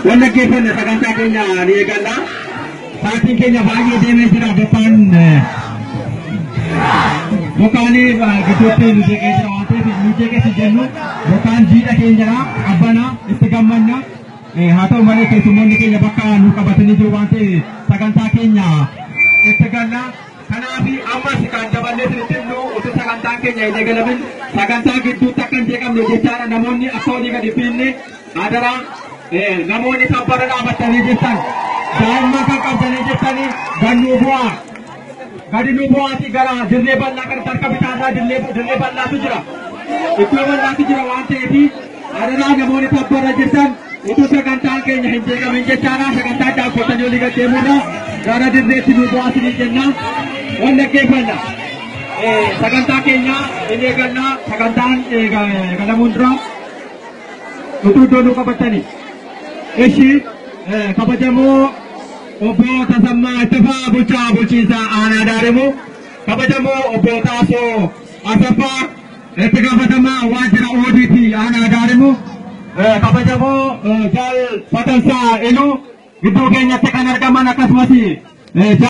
Wanda keepana sagantaa keenya ni eegalla. Sa'aatiin keenya baay'ee deemee jira. Bokkaanii gidduutti nu jeeqee jira waan ta'eef nu jeeqees jennu bokkaan jiidha keenyadha. Qabbana itti gammanna. Haa ta'u malee keessummoonni keenya bakka nu qabatanii jiru waan ta'eef sagantaa keenya itti galla. Kanaaf ammas kan daballee sirriitti utuu sagantaan keenya hin eegalamin sagantaa gidduutti akka hin jeeqamne jechaadha. Namoonni akka olii gadi fiinne adara namoonni sabbara dhaabatanii jirtan daa'imman kan qabdanii jirtanii gannuu bu'aa gadi nu bu'aati gara dirree bal'aa kan harka bitaadhaa dirree bal'aatu jira iddoo bal'aatu jira waan ta'eef adaraa namoonni sabbara jirtan utuu sagantaan keenya hin jeeqamin jechaadha. Sagantaa daawwatanii olii gad deemuudha gara dirreetti nu bu'aasanii jenna wal dhaggeeffanna. Sagantaa keenya hin eeganna sagantaan galamuun dura utuu iddoo nu qabatanii. Ishi kabajamoo obbo Tasammaa Ittafaa bulchaa bulchiinsa aanaa Daarimu kabajamoo obbo Taasoo Asaffaa itti gaafatamaa waajjira ODP aanaa Daarimu kabajamoo Jaal Fatansaa Iluu gidduu keenyatti kan argaman akkasumas